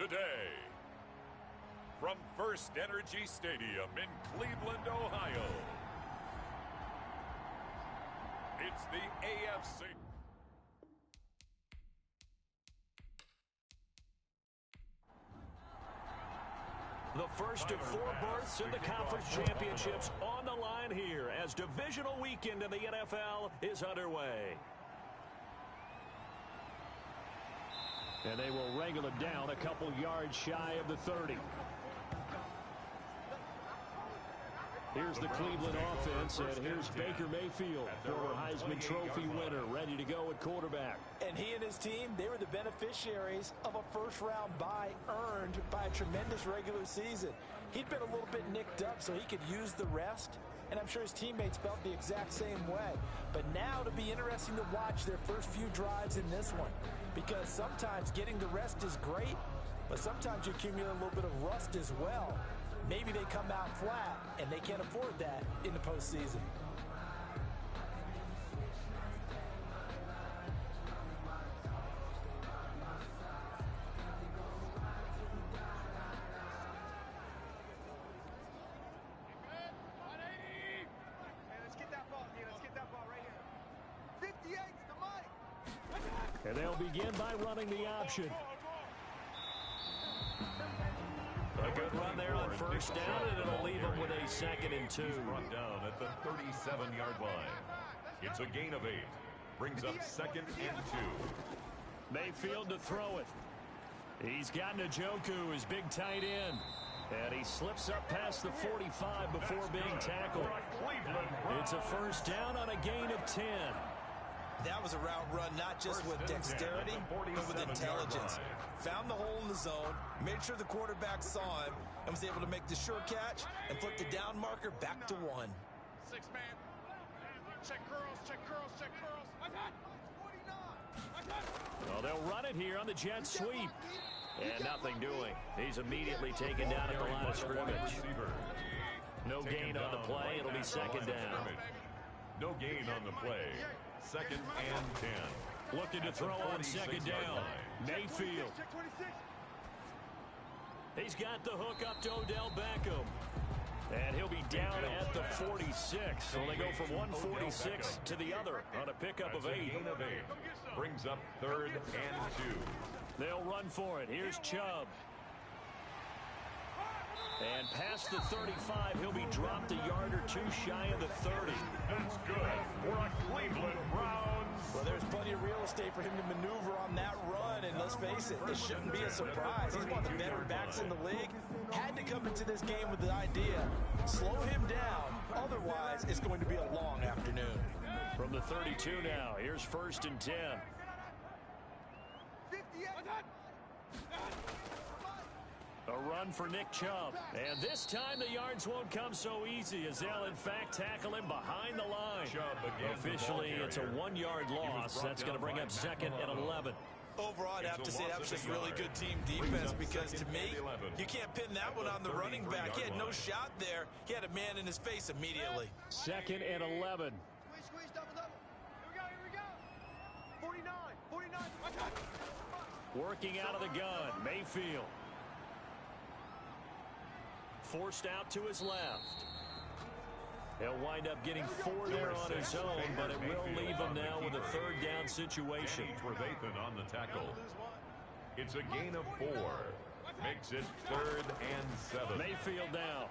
today. From First Energy Stadium in Cleveland, Ohio, it's the AFC. The first of 4 berths in the conference championships on the line here as divisional weekend in the NFL is underway. And they will wrangle it down a couple yards shy of the 30. Here's the Cleveland offense, and here's Baker Mayfield, former Heisman Trophy winner, ready to go at quarterback. And he and his team, they were the beneficiaries of a first-round bye earned by a tremendous regular season. He'd been a little bit nicked up so he could use the rest, and I'm sure his teammates felt the exact same way. But now it'll be interesting to watch their first few drives in this one, because sometimes getting the rest is great, but sometimes you accumulate a little bit of rust as well. Maybe they come out flat, and they can't afford that in the postseason. And they'll begin by running the option. A good run there on first down, and it'll leave them with a 2nd and 2. He's brought down at the 37-yard line. It's a gain of 8. Brings up 2nd and 2. Mayfield to throw it. He's got Njoku, his big tight end. And he slips up past the 45 before being tackled. It's a first down on a gain of 10. That was a route run not just with dexterity, but with intelligence. Found the hole in the zone, made sure the quarterback saw him, and was able to make the sure catch and flip the down marker back to 1. 6-man. Check curls, check curls, check curls. Well, they'll run it here on the jet sweep. And nothing doing. He's immediately taken down at the line of scrimmage. No gain on the play. It'll be 2nd down. No gain on the play. 2nd and 10. Looking to throw on 2nd down. Mayfield. He's got the hook up to Odell Beckham. And he'll be down at the 46. So they go from 146 to the other on a pickup of 8. Brings up 3rd and 2. They'll run for it. Here's Chubb. And past the 35, he'll be dropped a yard or 2 shy of the 30. That's good for a Cleveland Browns. Well, there's plenty of real estate for him to maneuver on that run, and let's face it, it shouldn't be a surprise. He's one of the better backs in the league. Had to come into this game with the idea, slow him down, otherwise it's going to be a long afternoon. From the 32 now, here's 1st and 10. A run for Nick Chubb. And this time the yards won't come so easy as they'll, in fact, tackle him behind the line. Officially, it's a 1-yard loss. That's going to bring up 2nd and 11. Overall, I'd have to say that was just really good team defense because, to me, you can't pin that one on the running back. He had no shot there. He had a man in his face immediately. 2nd and 11. Squeeze, double. Here we go. 49. Working out of the gun, Mayfield. Forced out to his left. He'll wind up getting 4 there on his own, but it will leave him now with a 3rd down situation. Trevathan on the tackle. It's a gain of 4. Makes it 3rd and 7. Mayfield now.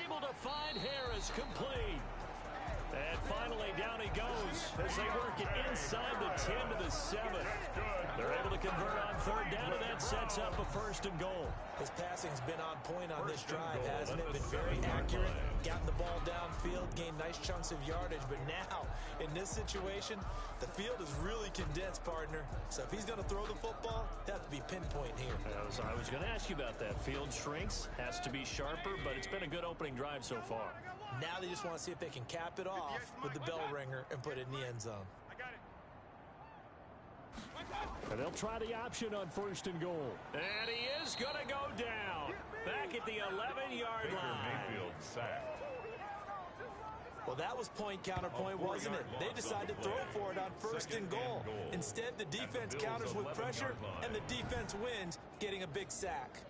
Able to find Harris, complete. And finally down he goes as they work it inside the 10 to the 7. They're able to convert on 3rd down, and that sets up a 1st and goal. His passing's been on point on this drive, hasn't it? Been very accurate, gotten the ball downfield, gained nice chunks of yardage. But now, in this situation, the field is really condensed, partner. So if he's going to throw the football, it has to be pinpoint here. I was going to ask you about that. Field shrinks, has to be sharper, but it's been a good opening drive so far. Now they just want to see if they can cap it off with the bell ringer and put it in the end zone. And they'll try the option on 1st and goal. And he is going to go down. Back at the 11-yard line. Mayfield sacked. Well, that was point counterpoint, wasn't it? They decided to throw for it on 1st and goal. Instead, the defense counters with pressure, and the defense wins, getting a big sack.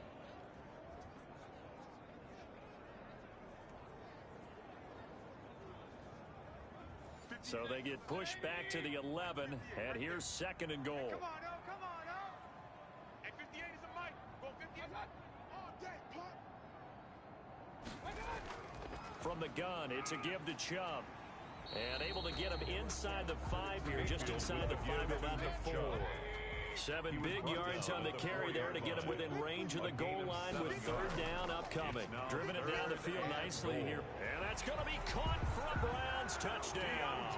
So they get pushed back to the 11, and here's 2nd and goal. Come on, oh, come on, oh. Hey, 58 is a mic. Go 58. All day, From the gun, it's a give to Chubb. And able to get him inside the 5 here, just inside the 5, about the 4. 7 big yards on the carry there to get him within range of the goal line with 3rd down upcoming. Driven it down the field nicely here. And that's going to be caught from Browns. Touchdown.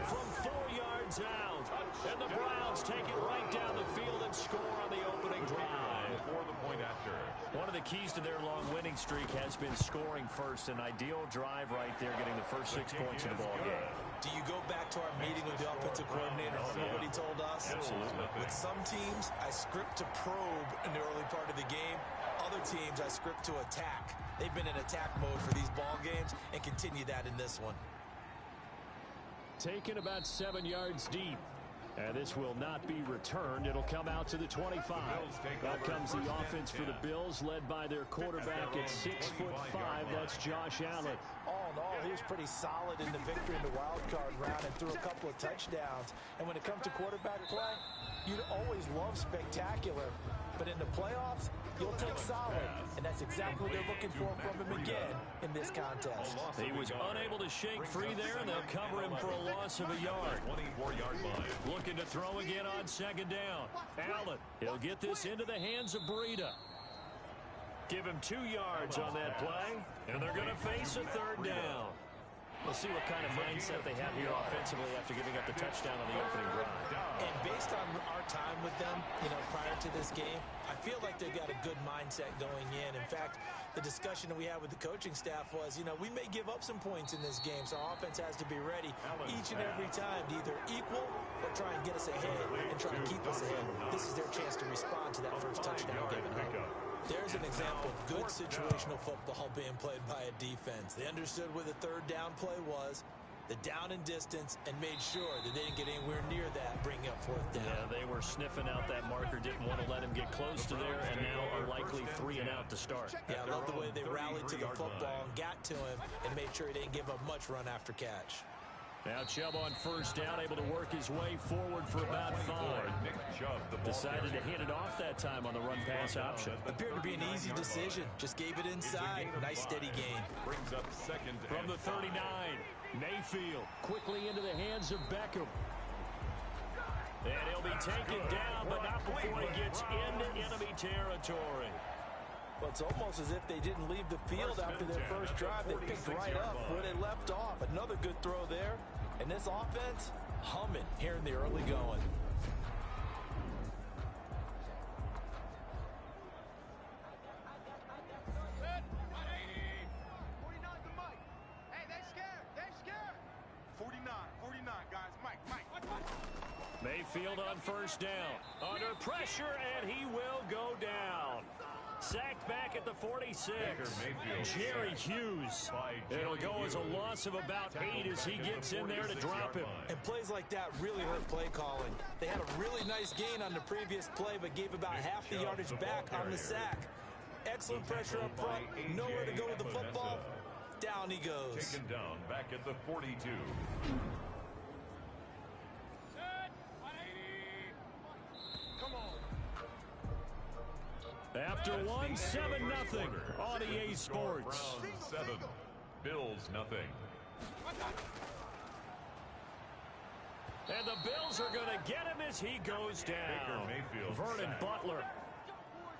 From 4 yards out. And the Browns take it right down the field and score on the opening drive. For the point after. One of the keys to their long winning streak has been scoring first. An ideal drive right there, getting the first 6 points in the ball game. Do you go back to our meeting with the offensive coordinator? Remember what he told us? Absolutely. With some teams, I script to probe in the early part of the game. Other teams, I script to attack. They've been in attack mode for these ball games and continue that in this one. Taken about 7 yards deep. And this will not be returned. It'll come out to the 25. Out comes the offense for the Bills, led by their quarterback at 6'5". That's Josh Allen. All in all, he was pretty solid in the victory in the wild card round and threw a couple of touchdowns. And when it comes to quarterback play, you'd always love spectacular. But in the playoffs, you'll take solid. And that's exactly what they're looking for from him again in this contest. He was unable to shake free there, and they'll cover him for a loss of a yard. 24-yard line. Looking to throw again on 2nd down. Allen, he'll get this into the hands of Breida. Give him 2 yards on that play, and they're going to face a 3rd down. We'll see what kind of mindset they have here offensively after giving up the touchdown on the opening drive. And based on our time with them, prior to this game, I feel like they've got a good mindset going in. In fact, the discussion that we had with the coaching staff was, we may give up some points in this game, so our offense has to be ready each and every time to either equal or try and get us ahead and try to keep us ahead. This is their chance to respond to that first touchdown given up. There's an example of good situational football being played by a defense. They understood where the 3rd down play was, the down and distance, and made sure that they didn't get anywhere near that, bringing up 4th down. Yeah, they were sniffing out that marker, didn't want to let him get close to there, and now are likely 3 and out to start. Yeah, I love the way they rallied to the football and got to him and made sure he didn't give up much run after catch. Now Chubb on 1st down, able to work his way forward for about 5. Decided to hand it off that time on the run-pass option. Appeared to be an easy decision. Just gave it inside. Nice steady gain. Brings up 2nd from the 39. Mayfield quickly into the hands of Beckham. And he'll be taken down, but not before he gets into enemy territory. Well, it's almost as if they didn't leave the field after their first drive. They picked right up where they left off. Another good throw there. And this offense, humming here in the early going. Mayfield on 1st down. Under pressure, and he will go down. Sacked back at the 46. Jerry Hughes. It'll go as a loss of about 8 as he gets in there to drop him. And plays like that really hurt play calling. They had a really nice gain on the previous play, but gave about half the yardage back on the sack. Excellent pressure up front. Nowhere to go with the football. Down he goes. Taken down back at the 42. After one, 7-0 on EA Sports. Browns 7, Bills nothing. And the Bills are going to get him as he goes down. Vernon Butler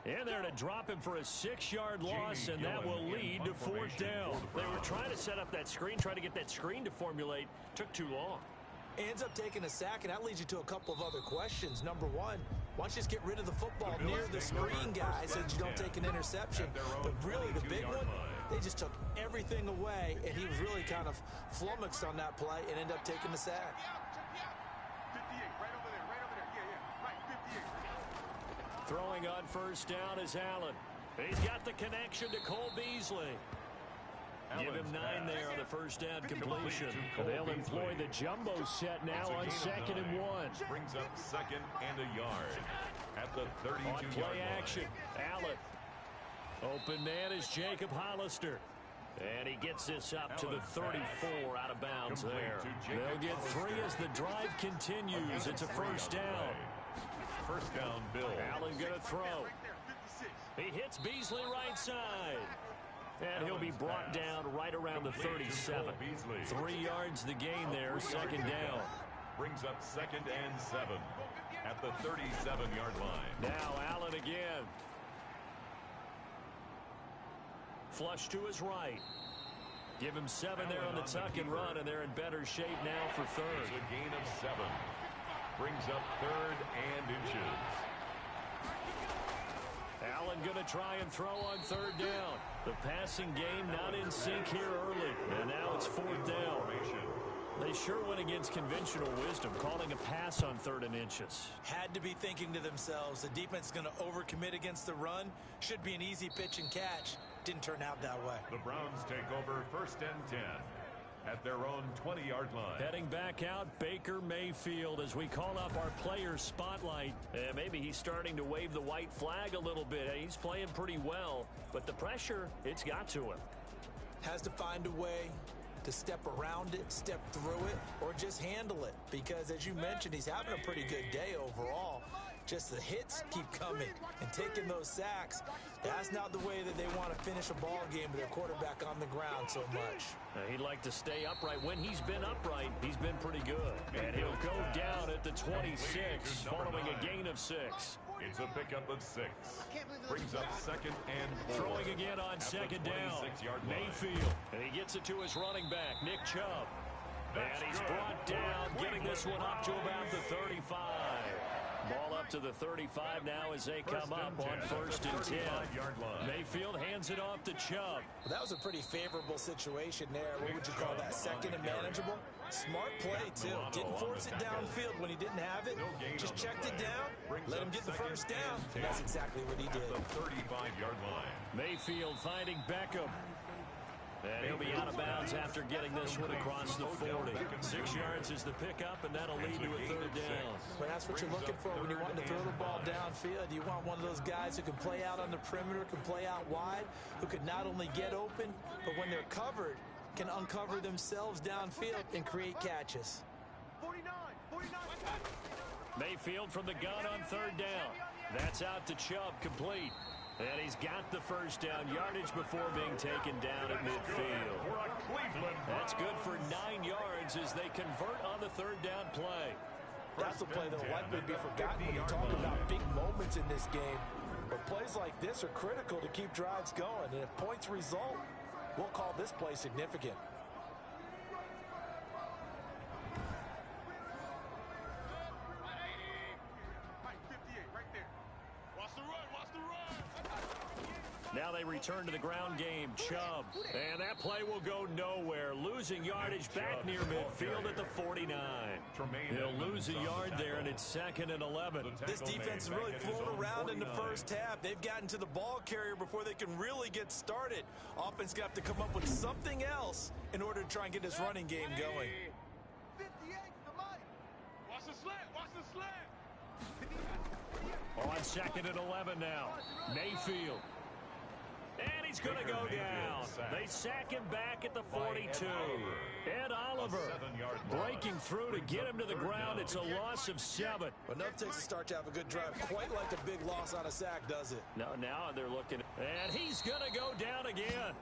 in there to drop him for a 6-yard loss, and that will lead to 4th down. They were trying to set up that screen, trying to get that screen to formulate. Took too long. Ends up taking a sack, and that leads you to a couple of other questions. Number one, why don't you just get rid of the football near the screen guy so that you don't take an interception? But really, the big one, they just took everything away, and he was really kind of flummoxed on that play and ended up taking the sack. 58, right over there, yeah, right, 58. Throwing on 1st down is Allen. He's got the connection to Cole Beasley. Give him 9 there on the first down completion. They'll employ the jumbo set now on 2nd and 1. Brings up 2nd and a yard at the 32-yard line. Play action. Allen. Open man is Jacob Hollister. And he gets this up to the 34 out of bounds there. They'll get 3 as the drive continues. It's a first down. First down, Bill. Allen going to throw. He hits Beasley right side. And he'll be brought down right around the 37. 3 yards the gain there, 2nd down. Brings up 2nd and 7 at the 37-yard line. Now Allen again. Flush to his right. Give him 7 there on the tuck and run, and they're in better shape now for 3rd. It's a gain of 7. Brings up 3rd and inches. Allen going to try and throw on 3rd down. The passing game not in sync here early, and now it's 4th down. They sure went against conventional wisdom, calling a pass on 3rd and inches. Had to be thinking to themselves, the defense is going to overcommit against the run. Should be an easy pitch and catch. Didn't turn out that way. The Browns take over 1st and 10 at their own 20-yard line. Heading back out, Baker Mayfield as we call up our player spotlight. Maybe he's starting to wave the white flag a little bit. He's playing pretty well, but the pressure, it's got to him. Has to find a way to step around it, step through it, or just handle it. Because as you mentioned, he's having a pretty good day overall. Just the hits keep coming and taking those sacks. That's not the way that they want to finish a ball game with their quarterback on the ground so much. He'd like to stay upright. When he's been upright, he's been pretty good. And he'll go down at the 26 following a gain of 6. It's a pickup of 6. Brings up 2nd and 4. Throwing again on 2nd down. Mayfield. And he gets it to his running back, Nick Chubb. And he's brought down, getting this one up to about the 35. Ball up to the 35 now as they come up on 1st and 10. Mayfield hands it off to Chubb. Well, that was a pretty favorable situation there. What would you call that? 2nd and manageable? Smart play, too. Didn't force it downfield when he didn't have it. Just checked it down, let him get the first down. And that's exactly what he did. The 35-yard line. Mayfield finding Beckham. And he'll be out of bounds after getting this one across the 40. 6 yards is the pickup, and that'll lead to a 3rd down. Well, that's what you're looking for when you want to throw the ball downfield. You want one of those guys who can play out on the perimeter, can play out wide, who can not only get open, but when they're covered, can uncover themselves downfield and create catches. 49. Mayfield from the gun on 3rd down. That's out to Chubb, complete. And he's got the first down, yardage before being taken down at midfield. That's good for 9 yards as they convert on the 3rd down play. That's a play that will likely be forgotten when you talk about big moments in this game. But plays like this are critical to keep drives going. And if points result, we'll call this play significant. Now they return to the ground game. Chubb. And that play will go nowhere. Losing yardage back near midfield at the 49. He'll lose a yard there, and it's 2nd and 11. This defense has really flown around in the first half. They've gotten to the ball carrier before they can really get started. Offense got to come up with something else in order to try and get this running game going. 58 to Mike. Watch the slant. Watch the slant. On 2nd and 11 now. Mayfield. And he's going to go down. They sack him back at the 42. Ed Oliver breaking through to get him to the ground. It's a loss of 7. Enough takes a start to have a good drive. Quite like a big loss on a sack, does it? Now they're looking. And he's going to go down again.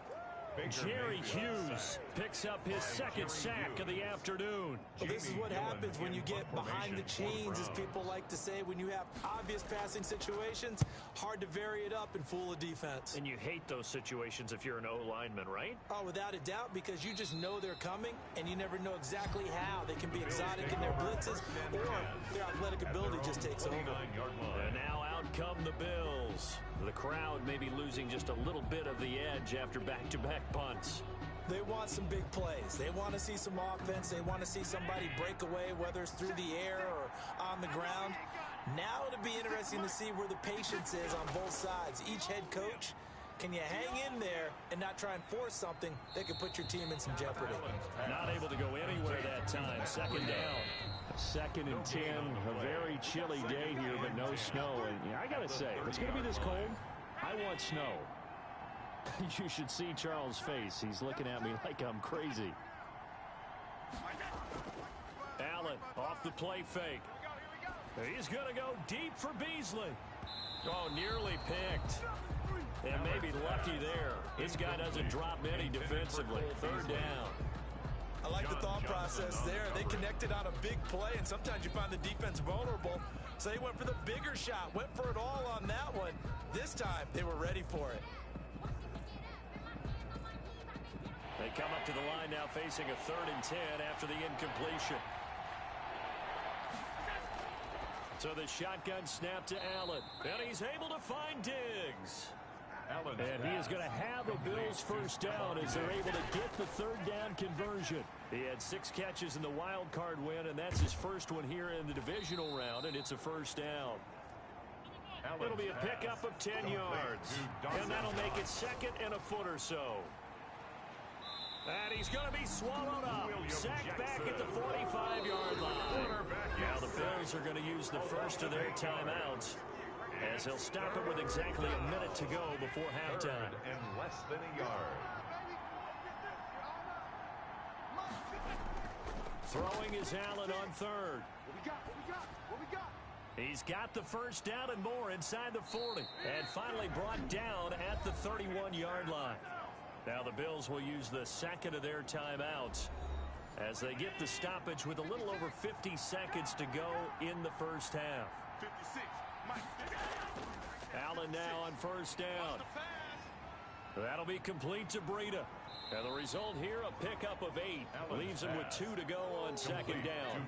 Jerry Hughes picks up his 2nd sack of the afternoon. Well, this is what happens when you get behind the chains, as people like to say. When you have obvious passing situations, hard to vary it up and fool a defense. And you hate those situations if you're an O-lineman, right? Oh, without a doubt, because you just know they're coming, and you never know exactly how. They can be exotic in their blitzes, or their athletic ability just takes over. And now out come the Bills. The crowd may be losing just a little bit of the edge after back-to-back punts. They want some big plays. They want to see some offense. They want to see somebody break away, whether it's through the air or on the ground. Now it'll be interesting to see where the patience is on both sides. Each head coach Can you hang in there and not try and force something that could put your team in some jeopardy? Not able to go anywhere that time. Second down. 2nd and 10. A very chilly day here, but no snow. And yeah, I got to say, if it's going to be this cold, I want snow. You should see Charles' face. He's looking at me like I'm crazy. Allen off the play fake. He's going to go deep for Beasley. Oh, nearly picked. And maybe lucky there. This guy doesn't drop many defensively. 3rd down. I like the thought process there. They connected on a big play, and sometimes you find the defense vulnerable. So they went for the bigger shot, went for it all on that one. This time, they were ready for it. They come up to the line now facing a 3rd and 10 after the incompletion. So the shotgun snap to Allen. And he's able to find Diggs. And he is going to have a Bills first down as they're able to get the 3rd down conversion. He had 6 catches in the wild card win, and that's his first one here in the divisional round, and it's a first down. It'll be a pickup of 10 yards, and that'll make it 2nd and a foot or so. And he's going to be swallowed up. Sacked back at the 45-yard line. Now the Bills are going to use the first of their timeouts, as they'll stop it with exactly a minute to go before halftime. And less than a yard. Throwing is Allen on 3rd. He's got the first down and more inside the 40. And finally brought down at the 31-yard line. Now the Bills will use the 2nd of their timeouts as they get the stoppage with a little over 50 seconds to go in the first half. 56. Allen now on first down. That'll be complete to Breida. And the result here, a pickup of 8. Leaves him with 2 to go on 2nd down.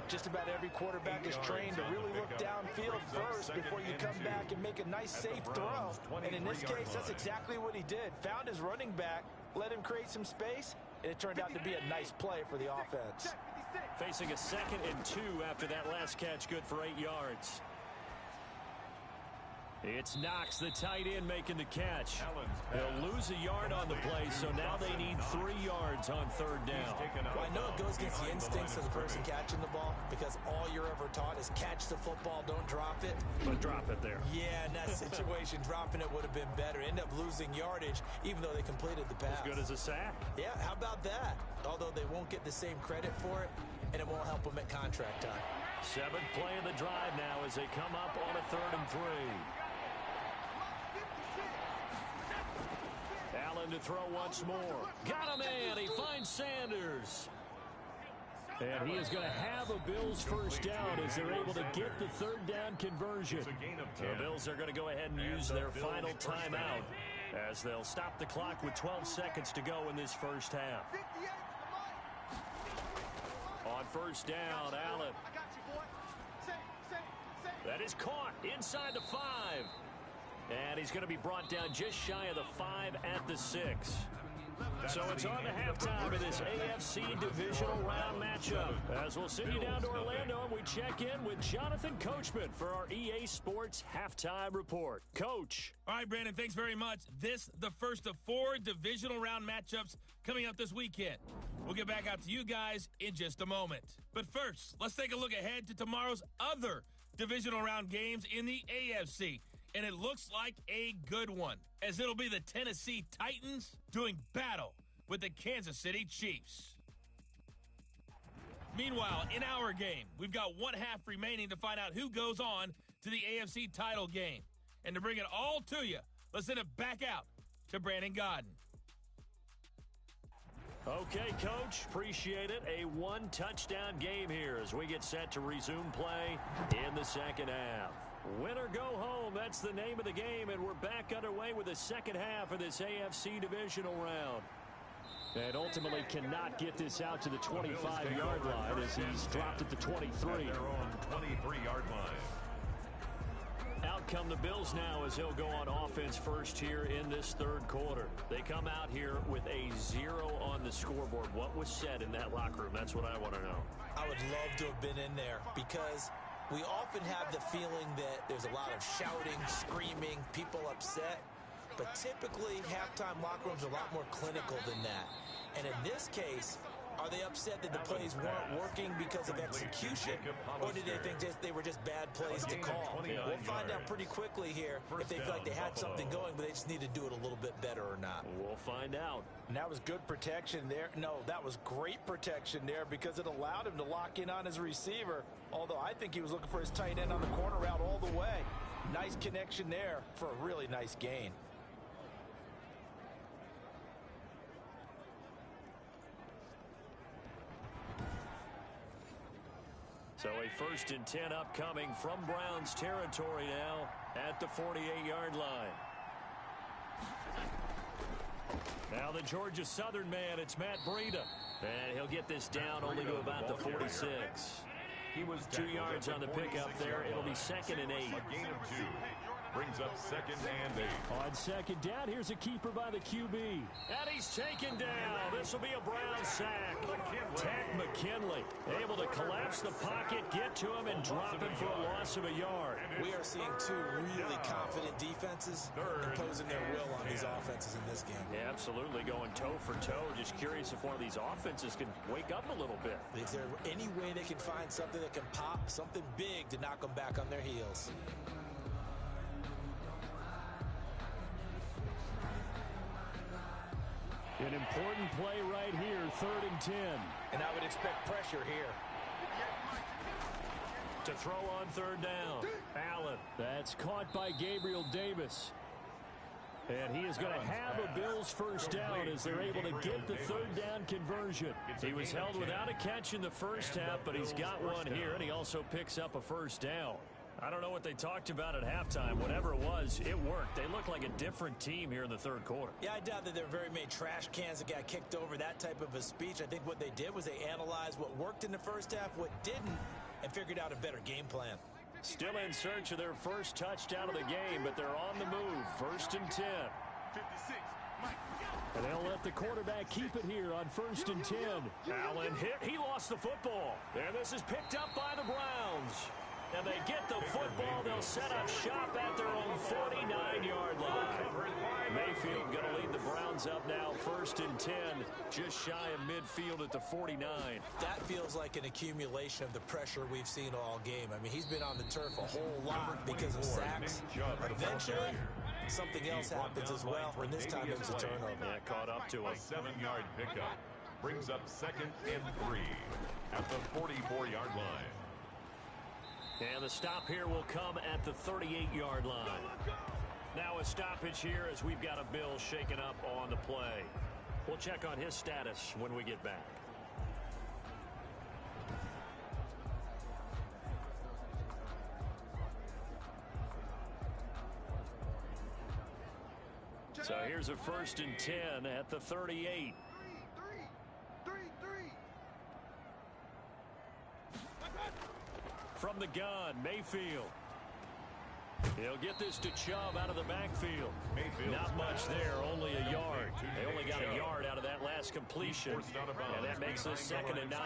Just about every quarterback is trained to really look downfield first before you come back and make a nice, safe throw. And in this case, that's exactly what he did. Found his running back, let him create some space, and it turned out to be a nice play for the offense. Facing a 2nd and 2 after that last catch, good for 8 yards. It's Knox, the tight end, making the catch. They'll lose a yard on the play, so now they need 3 yards on 3rd down. Well, I know it goes against the instincts of the person catching the ball, because all you're ever taught is catch the football, don't drop it. But drop it there. Yeah, in that situation, dropping it would have been better. End up losing yardage, even though they completed the pass. As good as a sack. Yeah, how about that? Although they won't get the same credit for it, and it won't help them at contract time. 7th play of the drive now as they come up on a 3rd and 3. Allen to throw once more. Got a man. He finds Sanders. And he is going to have a Bills first down as they're able to get the 3rd down conversion. The Bills are going to go ahead and use their final timeout as they'll stop the clock with 12 seconds to go in this first half. On first down, Allen. That is caught inside the 5. And he's going to be brought down just shy of the 5 at the 6. So it's on to halftime of this AFC divisional round matchup. As we'll send you down to Orlando and we check in with Jonathan Coachman for our EA Sports Halftime Report. Coach. All right, Brandon, thanks very much. This, the first of 4 divisional round matchups coming up this weekend. We'll get back out to you guys in just a moment. But first, let's take a look ahead to tomorrow's other divisional round games in the AFC. And it looks like a good one, as it'll be the Tennessee Titans doing battle with the Kansas City Chiefs. Meanwhile, in our game, we've got 1 half remaining to find out who goes on to the AFC title game. And to bring it all to you, let's send it back out to Brandon Godden. Okay, Coach, appreciate it. A 1-touchdown game here as we get set to resume play in the second half. Win or go home, that's the name of the game, and we're back underway with the second half of this AFC divisional round. And ultimately cannot get this out to the 25-yard line as he's dropped at the 23. At their own 23-yard line. Out come the Bills now as he'll go on offense first here in this 3rd quarter. They come out here with a 0 on the scoreboard. What was said in that locker room? That's what I want to know. I would love to have been in there because we often have the feeling that there's a lot of shouting, screaming, people upset. but typically halftime locker rooms are a lot more clinical than that. And in this case, are they upset that the plays weren't working because of execution, or did they think they were just bad plays to call? We'll find out pretty quickly here if they feel like they had something going, but they just need to do it a little bit better or not. We'll find out. And that was good protection there. No, that was great protection there because it allowed him to lock in on his receiver, although I think he was looking for his tight end on the corner route all the way. Nice connection there for a really nice gain. So a 1st and 10 upcoming from Browns territory now at the 48-yard line. Now the Georgia Southern man, it's Matt Breida. And he'll get this down only to about the 46. He was 2 yards on the pickup there. It'll be 2nd and 8. A gain of 2. Brings up 2nd and 8. On 2nd down, here's a keeper by the QB. And he's taken down. This will be a Brown sack. Ted McKinley able to collapse the pocket, get to him, and drop him for a loss of a yard. We are seeing 2 really confident defenses imposing their will on these offenses in this game. Yeah, absolutely, going toe for toe. Just curious if one of these offenses can wake up a little bit. Is there any way they can find something that can pop, something big to knock them back on their heels? An important play right here, 3rd and 10. And I would expect pressure here. To throw on 3rd down. Allen. That's caught by Gabriel Davis. And he is going to have a Bills first down as they're able to get the 3rd down conversion. He was held without a catch in the first half, but he's got one here, and he also picks up a first down. I don't know what they talked about at halftime. Whatever it was, it worked. They look like a different team here in the 3rd quarter. Yeah, I doubt that there are very many trash cans that got kicked over, that type of a speech. I think what they did was they analyzed what worked in the first half, what didn't, and figured out a better game plan. Still in search of their first touchdown of the game, but they're on the move. 1st and 10. 56. And they'll let the quarterback keep it here on 1st and 10. Allen hit. He lost the football. And this is picked up by the Browns. And they get the football. They'll set up shop at their own 49-yard line. Mayfield going to lead the Browns up now, 1st and 10, just shy of midfield at the 49. That feels like an accumulation of the pressure we've seen all game. I mean, he's been on the turf a whole lot because of sacks. Eventually, something else happens as well, and this time it was a turnover. Yeah, caught up to him. A 7-yard pickup brings up 2nd and 3 at the 44-yard line. And the stop here will come at the 38-yard line. Now a stoppage here as we've got a Bill shaken up on the play. We'll check on his status when we get back. So here's a 1st and 10 at the 38. From the gun, Mayfield. He'll get this to Chubb out of the backfield. Not much there, only a yard. They only got a yard out of that last completion, and that makes this 2nd and 9.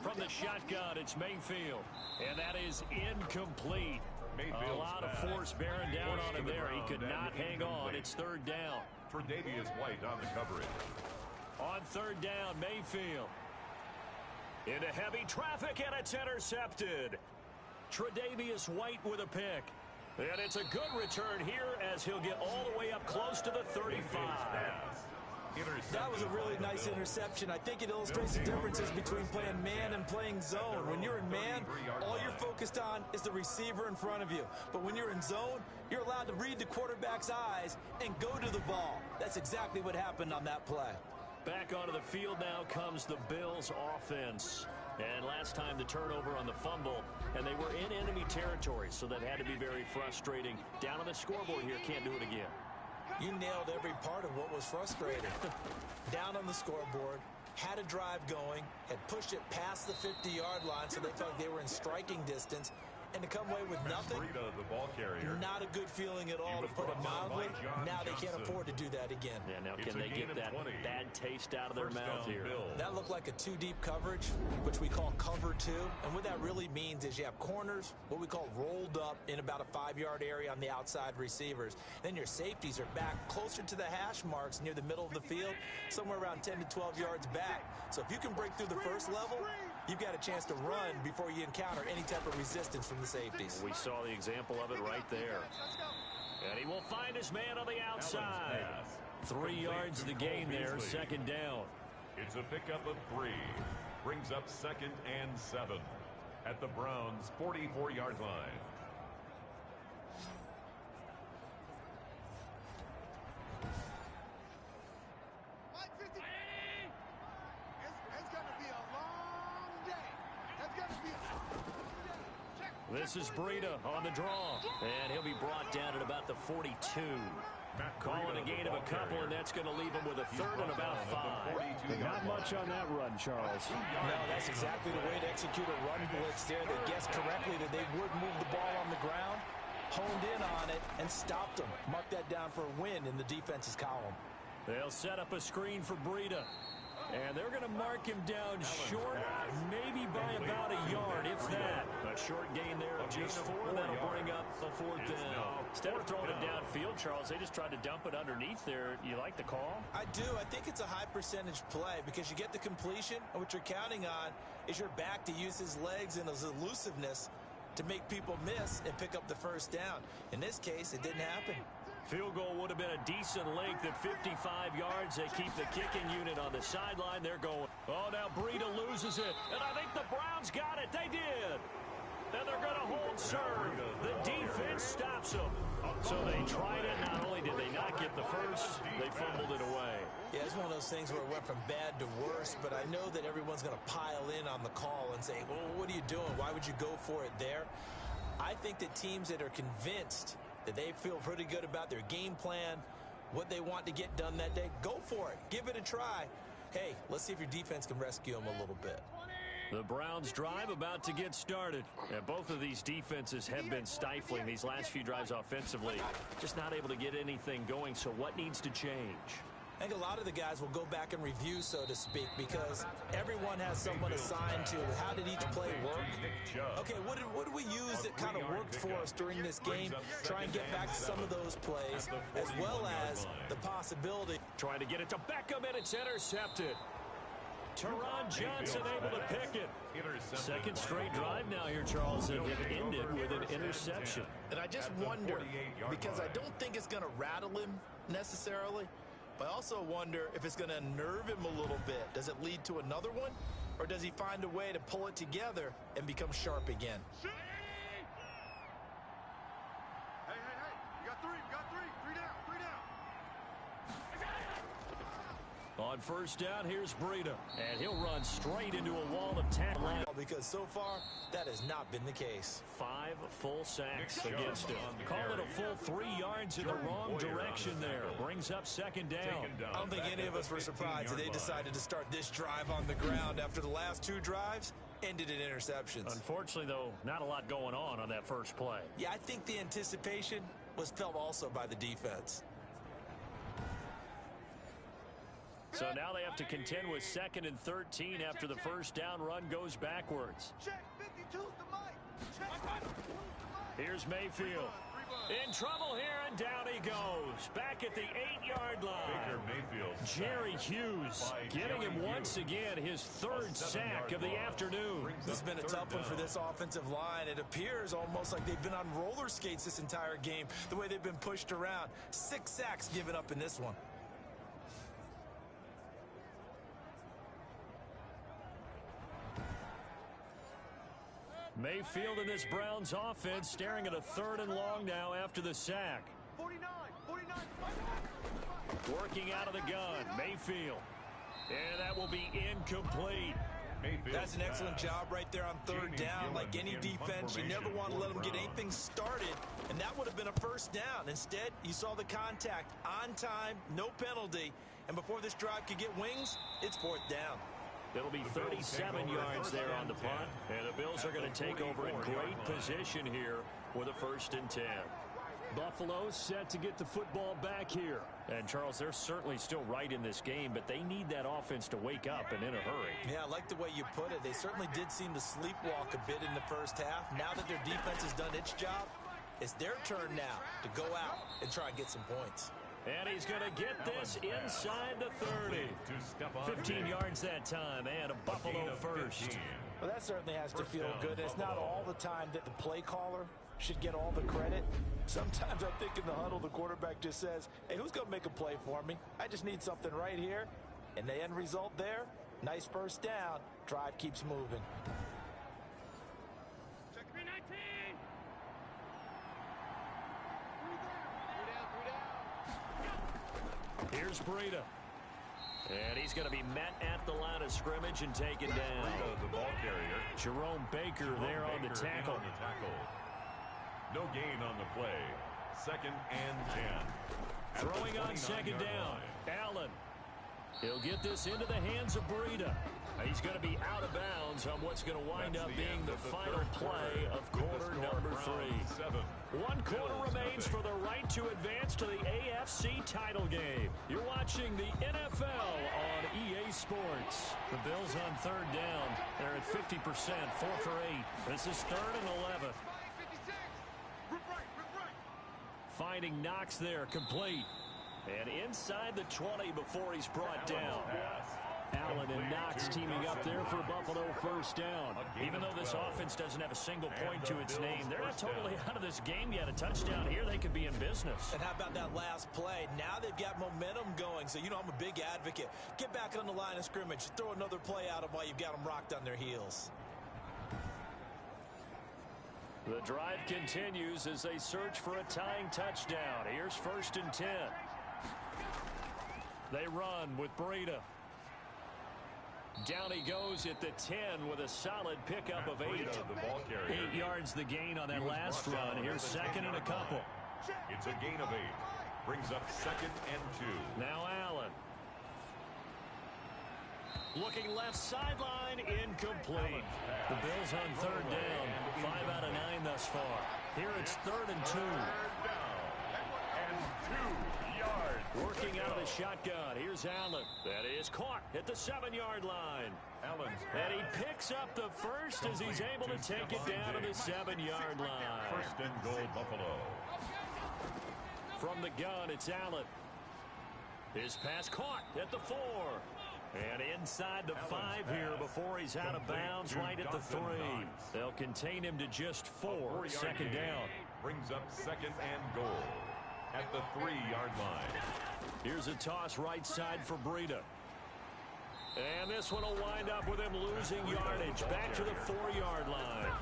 From the shotgun, it's Mayfield, and that is incomplete. A lot of force bearing down on him there. He could not hang on. It's 3rd down. Tre'Davious White on the coverage. On 3rd down, Mayfield. Into heavy traffic, and it's intercepted. Tre'Davious White with a pick. And it's a good return here as he'll get all the way up close to the 35. That was a really nice interception. I think it illustrates the differences between playing man and playing zone. When you're in man, all you're focused on is the receiver in front of you. But when you're in zone, you're allowed to read the quarterback's eyes and go to the ball. That's exactly what happened on that play. Back onto the field now comes the Bills offense. And last time the turnover on the fumble, and they were in enemy territory, so that had to be very frustrating. Down on the scoreboard here, can't do it again. You nailed every part of what was frustrating. Down on the scoreboard, had a drive going, had pushed it past the 50-yard line so they felt like they were in striking distance, and to come away with nothing, The ball carrier. not a good feeling at all, to put it mildly. Now they can't afford to do that again. Yeah, now can they get that bad taste out of their mouth here? That looked like a two-deep coverage, which we call cover two. And what that really means is you have corners, what we call rolled up in about a 5-yard area on the outside receivers. Then your safeties are back closer to the hash marks near the middle of the field, somewhere around 10 to 12 yards back. So if you can break through the first level, you've got a chance to run before you encounter any type of resistance from the safeties. We saw the example of it right there. And he will find his man on the outside. 3 yards the gain there, second down. It's a pickup of 3. Brings up 2nd and 7 at the Browns' 44-yard line. This is Breida on the draw, and he'll be brought down at about the 42. Calling a gain of a couple, and that's going to leave him with a 3rd and about 5. Not much on that run, Charles. No, that's exactly the way to execute a run blitz there. They guessed correctly that they would move the ball on the ground, honed in on it, and stopped them. Mark that down for a win in the defense's column. They'll set up a screen for Breida. And they're going to mark him down short, maybe by about a yard, if that. A short gain there of just 4. That'll bring up a 4th down. Instead of throwing it downfield, Charles, they just tried to dump it underneath there. You like the call? I do. I think it's a high percentage play because you get the completion, and what you're counting on is your back to use his legs and his elusiveness to make people miss and pick up the first down. In this case, it didn't happen. Field goal would have been a decent length at 55 yards. They keep the kicking unit on the sideline. They're going. Oh, now Breida loses it. And I think the Browns got it. They did. And they're going to hold serve. The defense stops them. So they tried it. Not only did they not get the first, they fumbled it away. Yeah, it's one of those things where it went from bad to worse, but I know that everyone's going to pile in on the call and say, well, what are you doing? Why would you go for it there? I think that teams that are convinced that they feel pretty good about their game plan, what they want to get done that day, go for it. Give it a try. Hey, let's see if your defense can rescue them a little bit. The Browns drive about to get started. And both of these defenses have been stifling these last few drives offensively. Just not able to get anything going, so what needs to change? I think a lot of the guys will go back and review, so to speak, because everyone has someone assigned to how did each play work. Okay, what did we use that kind of worked for us during this game? Try and get back to some of those plays, as well as the possibility. Trying to get it to Beckham, and it's intercepted. Teron Johnson able to pick it. Second straight drive now here, Charles, and it ended with an interception. And I just wonder, because I don't think it's going to rattle him necessarily, but I also wonder if it's going to unnerve him a little bit. Does it lead to another one? Or does he find a way to pull it together and become sharp again? Hey, you got 3, you got 3. 3 down, 3 down. On first down, here's Breida. And he'll run straight into a wall of tackle. Because so far, that has not been the case. 5 full sacks against him. Call it a full 3 yards in the wrong direction there. Brings up second down. I don't think any of us were surprised that they decided to start this drive on the ground after the last 2 drives ended in interceptions. Unfortunately, though, not a lot going on that first play. Yeah, I think the anticipation was felt also by the defense. So now they have to contend with 2nd and 13 after the first down run goes backwards. Here's Mayfield. In trouble here, and down he goes. Back at the 8-yard line. Jerry Hughes getting him once again his 3rd sack of the afternoon. This has been a tough one for this offensive line. It appears almost like they've been on roller skates this entire game, the way they've been pushed around. 6 sacks given up in this one. Mayfield in this Browns offense staring at a 3rd and long now after the sack. 49. Working out of the gun, Mayfield. And that will be incomplete. That's an excellent job right there on 3rd down. Like any defense, you never want to let them get anything started, and that would have been a first down. Instead, you saw the contact on time, no penalty, and before this drive could get wings, it's 4th down. It'll be 37 yards there on the punt. And the Bills are going to take over in great position here with a 1st and 10. Buffalo set to get the football back here. And, Charles, they're certainly still right in this game, but they need that offense to wake up and in a hurry. Yeah, I like the way you put it. They certainly did seem to sleepwalk a bit in the first half. Now that their defense has done its job, it's their turn now to go out and try and get some points. And he's going to get this inside the 30. 15 yards that time, and a Buffalo first. Well, that certainly has to feel good. It's not all the time that the play caller should get all the credit. Sometimes I think in the huddle, the quarterback just says, hey, who's going to make a play for me? I just need something right here. And the end result there, nice first down. Drive keeps moving. Here's Breida. And he's going to be met at the line of scrimmage and taken down. The ball carrier. Jerome Baker there on the tackle. No gain on the play. 2nd and 10. Throwing on 2nd down. Allen. He'll get this into the hands of Breida. He's going to be out of bounds on what's going to wind up being the final play of quarter number 3. 1 quarter remains for the right to advance to the AFC title game. You're watching the NFL on EA Sports. The Bills on 3rd down. They're at 50%, 4 for 8. This is 3rd and 11. Finding Knox there, complete. And inside the 20 before he's brought down. Allen and Knox teaming up there for Buffalo 1st down. Even though this offense doesn't have a single point to its name, they're not totally out of this game yet. A touchdown here, they could be in business. And how about that last play? Now they've got momentum going. So, you know, I'm a big advocate. Get back on the line of scrimmage. Throw another play at them while you've got them rocked on their heels. The drive continues as they search for a tying touchdown. Here's 1st and 10. They run with Breida. Down he goes at the 10 with a solid pickup of 8. 8 yards the gain on that last run. Here's 2nd and a couple. It's a gain of 8. Brings up 2nd and 2. Now Allen. Looking left sideline, incomplete. The Bills on 3rd down. 5 out of 9 thus far. Here it's 3rd and 2. And 2 yards. Working out of the shotgun. Here's Allen. That is caught at the 7-yard line. And he picks up the first as he's able to take it down to the 7-yard line. 1st and goal, Buffalo. From the gun, it's Allen. His pass caught at the 4. And inside the 5 here before he's out of bounds right at the 3. They'll contain him to just 4. 2nd down. Brings up 2nd and goal at the 3-yard line. Here's a toss right side for Breida. And this one will wind up with him losing yardage back to the 4-yard line.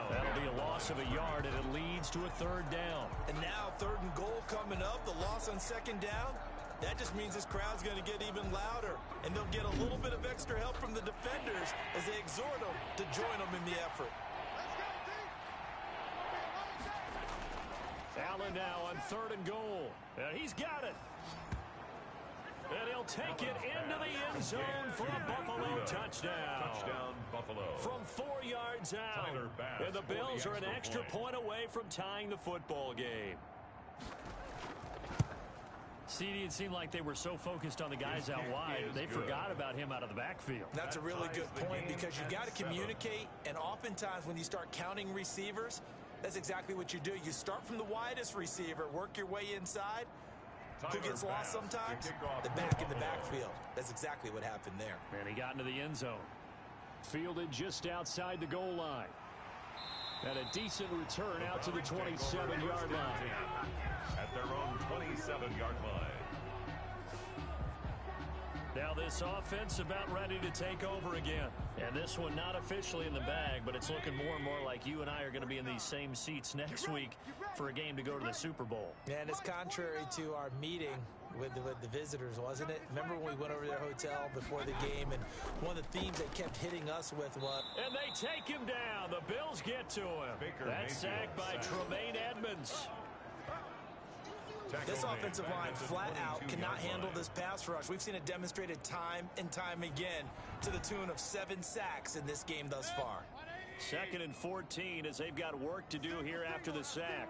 That'll be a loss of a yard, and it leads to a 3rd down. And now 3rd and goal coming up. The loss on 2nd down. That just means this crowd's going to get even louder. And they'll get a little bit of extra help from the defenders as they exhort them to join them in the effort. Allen now on 3rd and goal. And he's got it. And he'll take it into the end zone for a Buffalo touchdown. Touchdown, Buffalo. From 4 yards out. And the Bills are an extra point away from tying the football game. CD, it seemed like they were so focused on the guys out wide, they forgot about him out of the backfield. That's a really good point because you got to communicate, and oftentimes when you start counting receivers, that's exactly what you do. You start from the widest receiver, work your way inside. Who gets lost sometimes? The back in the backfield. That's exactly what happened there. And he got into the end zone. Fielded just outside the goal line. And a decent return out to the 27-yard line. At their own 27-yard line. Now this offense about ready to take over again. And this one not officially in the bag, but it's looking more and more like you and I are going to be in these same seats next week for a game to go to the Super Bowl. And it's contrary to our meeting with the visitors, wasn't it? Remember when we went over to their hotel before the game, and one of the themes they kept hitting us with was... And they take him down. The Bills get to him. That's sacked by Tremaine Edmonds. This offensive line flat out cannot handle this pass rush. We've seen it demonstrated time and time again to the tune of 7 sacks in this game thus far. 2nd and 14 as they've got work to do here after the sack.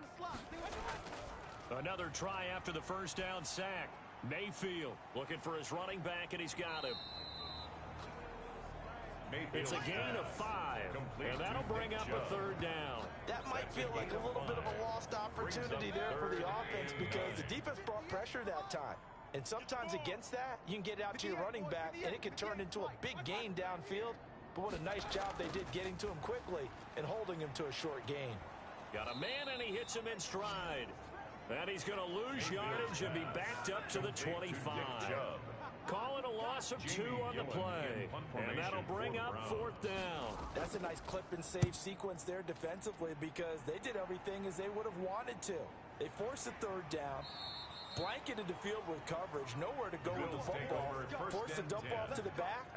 Another try after the first down sack. Mayfield looking for his running back, and he's got him. It's a gain of 5, and that'll bring up a 3rd down. That might feel like a little bit of a lost opportunity there for the offense because the defense brought pressure that time. And sometimes against that, you can get out to your running back, and it can turn into a big gain downfield. But what a nice job they did getting to him quickly and holding him to a short gain. Got a man, and he hits him in stride. And he's going to lose yardage and be backed up to the 25. Calling a loss of 2 on the play. And that'll bring up 4th down. That's a nice clip and save sequence there defensively because they did everything as they would have wanted to. They forced the 3rd down, blanketed the field with coverage, nowhere to go with the football, forced the dump off to the back,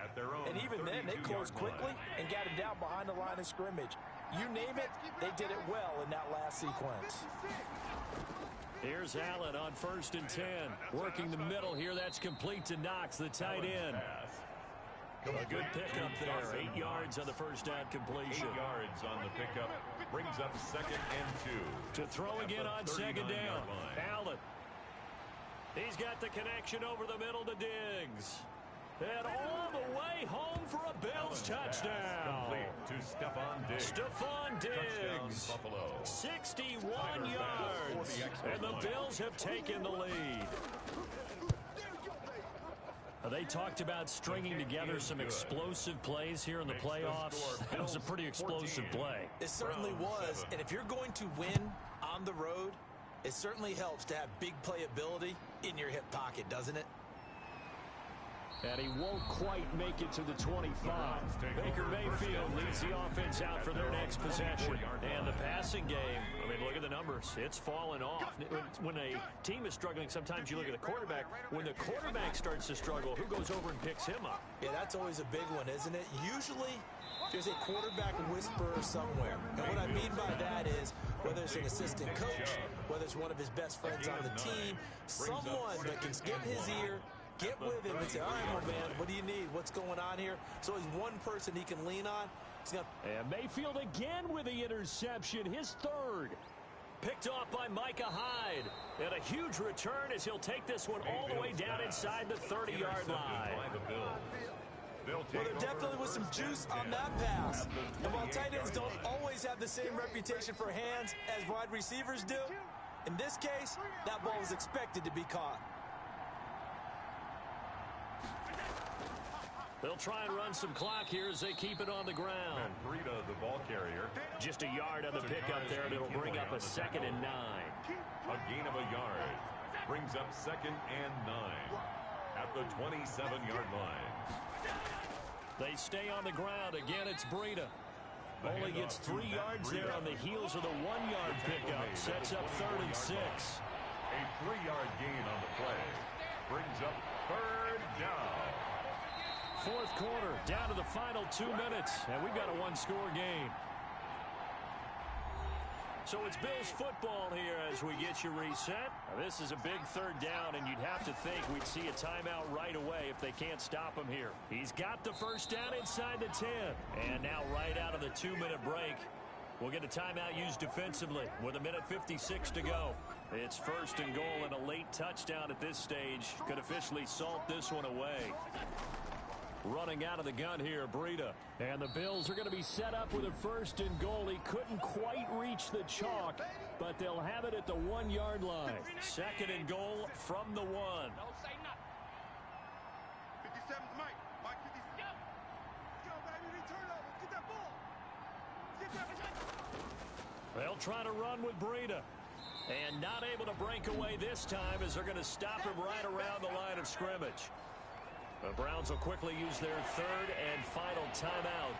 and even then they closed quickly and got him down behind the line of scrimmage. You name it, they did it well in that last sequence. Here's Allen on 1st and 10. Working the middle here. That's complete to Knox, the tight end. A good pickup there. 8 yards on the first down completion. 8 yards on the pickup. Brings up 2nd and 2. To throw again on 2nd down. Allen. He's got the connection over the middle to Diggs. And all the way home for a Bills touchdown. Complete to Stephon Diggs. Stephon Diggs. Touchdown, Buffalo. 61 yards. And the Bills have taken the lead. They talked about stringing together some explosive plays here in the playoffs. That was a pretty explosive play. It certainly was. And if you're going to win on the road, it certainly helps to have big playability in your hip pocket, doesn't it? And he won't quite make it to the 25. Baker Mayfield leads the offense out for their next possession. And the passing game, I mean, look at the numbers. It's fallen off. When a team is struggling, sometimes you look at the quarterback. When the quarterback starts to struggle, who goes over and picks him up? Yeah, that's always a big one, isn't it? Usually, there's a quarterback whisperer somewhere. And what I mean by that is, whether it's an assistant coach, whether it's one of his best friends on the team, someone that can get in his ear, get with him and say, all right, my man, what do you need? What's going on here? So he's one person he can lean on. And Mayfield again with the interception, his 3rd. Picked off by Micah Hyde. And a huge return as he'll take this one all the way down inside the 30-yard line. Well, there definitely was some juice on that pass. And while tight ends don't always have the same reputation for hands as wide receivers do, in this case, that ball was expected to be caught. They'll try and run some clock here as they keep it on the ground. Breida, the ball carrier. Just a yard on the pickup there, and it'll bring up a 2nd and 9. A gain of a yard. Brings up 2nd and 9. At the 27-yard line. They stay on the ground. Again, it's Breida. Only gets 3 yards there on the heels of the 1-yard pickup. Sets up 3rd and 6. A 3-yard gain on the play. Brings up 3rd down. 4th quarter, down to the final 2 minutes, and we've got a 1-score game. So it's Bills football here as we get you reset. Now, this is a big 3rd down, and you'd have to think we'd see a timeout right away if they can't stop him here. He's got the first down inside the 10. And now right out of the 2-minute break, we'll get a timeout used defensively with 1:56 to go. It's 1st and goal, and a late touchdown at this stage could officially salt this one away. Running out of the gun here, Breida. And the Bills are going to be set up with a 1st and goal. He couldn't quite reach the chalk, but they'll have it at the 1-yard line. 2nd and goal from the 1. Don't say nothing. 57's Mike. Mike 57. Go, baby. Return over. Get that ball. Get that. They'll try to run with Breida. And not able to break away this time as they're going to stop him right around the line of scrimmage. The Browns will quickly use their 3rd and final timeout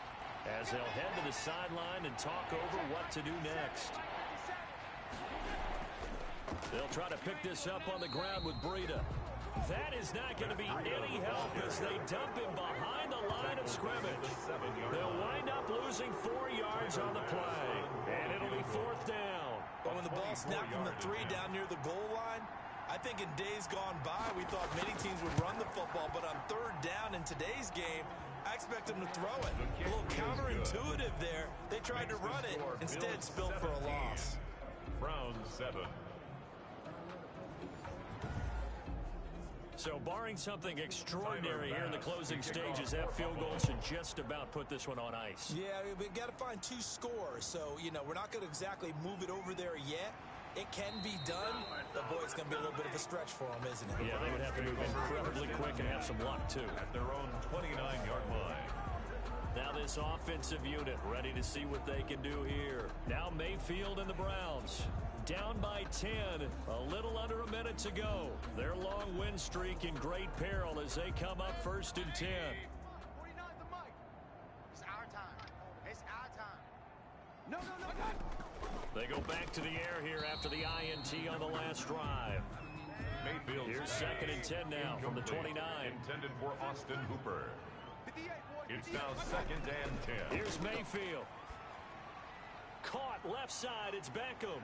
as they'll head to the sideline and talk over what to do next. They'll try to pick this up on the ground with Breida. That is not going to be any help as they dump him behind the line of scrimmage. They'll wind up losing 4 yards on the play, and it'll be 4th down. But when the ball snapped from the 3 down near the goal line, I think in days gone by, we thought many teams would run the football, but on third down in today's game, I expect them to throw it. A little counterintuitive there. They tried to run it, instead spilled for a loss. Browns 7. So barring something extraordinary here in the closing stages, that field goal should just about put this one on ice. Yeah, we've got to find 2 scores. So, we're not going to exactly move it over there yet. It can be done. But, boy, it's going to be a little bit of a stretch for them, isn't it? Yeah, they would have to move incredibly quick and have some luck, too. At their own 29-yard line. Now this offensive unit ready to see what they can do here. Now Mayfield and the Browns down by 10, a little under a minute to go. Their long win streak in great peril as they come up 1st and 10. 49 the mic. It's our time. It's our time. No. They go back to the air here after the INT on the last drive. Mayfield. Here's 2nd and 10 now from the 29. Intended for Austin Hooper. 58, boy. It's now 2nd and 10. Here's Mayfield. Caught left side. It's Beckham.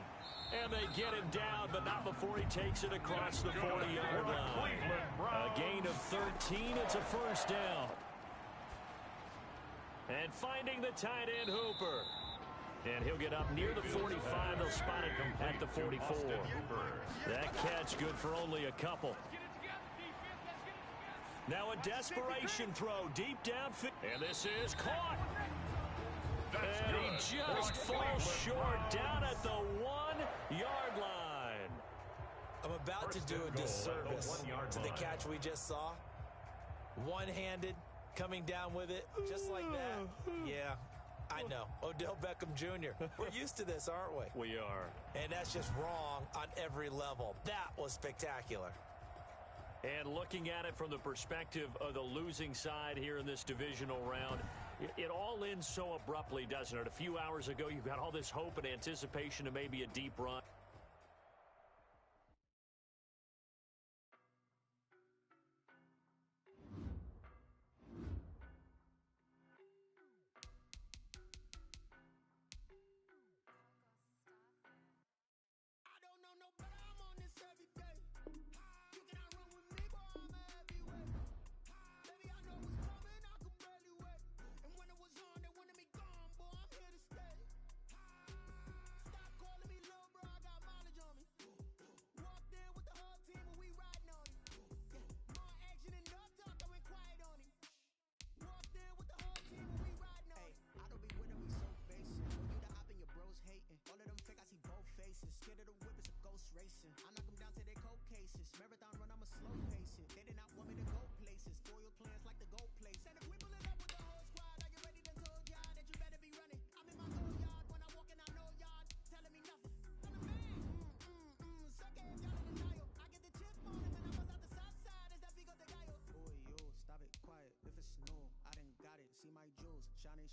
And they get him down, but not before he takes it across the 40-yard line. A gain of 13. It's a 1st down. And finding the tight end, Hooper. And he'll get up near the 45. They'll spot it at the 44. That catch good for only a couple. Now a desperation throw deep downfield. And this is caught. And he just falls short down at the 1-yard line. I'm about to do a disservice to the catch we just saw. One-handed, coming down with it, just like that. Yeah, I know. Odell Beckham Jr. We're used to this, aren't we? We are. And that's just wrong on every level. That was spectacular. And looking at it from the perspective of the losing side here in this divisional round, it all ends so abruptly, doesn't it? A few hours ago, you've got all this hope and anticipation of maybe a deep run.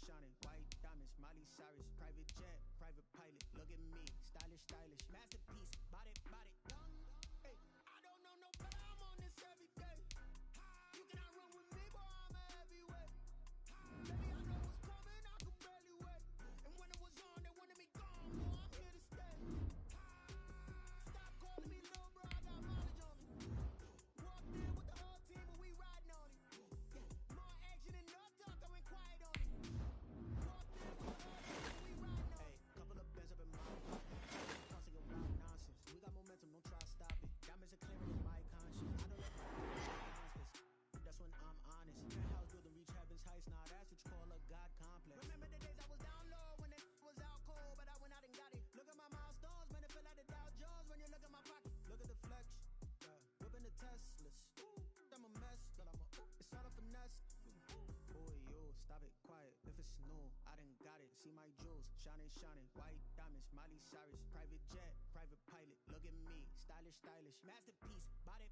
Shining, white diamonds, Miley Cyrus, private jet, private pilot, look at me, stylish, masterpiece, body, done. Hey, I don't know no better, I'm on this every day. You cannot run with me, boy, I'm a heavyweight. Baby, I know what's coming, I could barely wait. And when it was on, they wanted me gone, boy, I'm here to stay. Stop calling me little bro, I got mileage on me. Walked in with the whole team, but we riding on it. Yeah, more action and no talk, I went quiet on it. See my jewels, shining, white diamonds, Miley Cyrus, private jet, private pilot, look at me, stylish, masterpiece, body,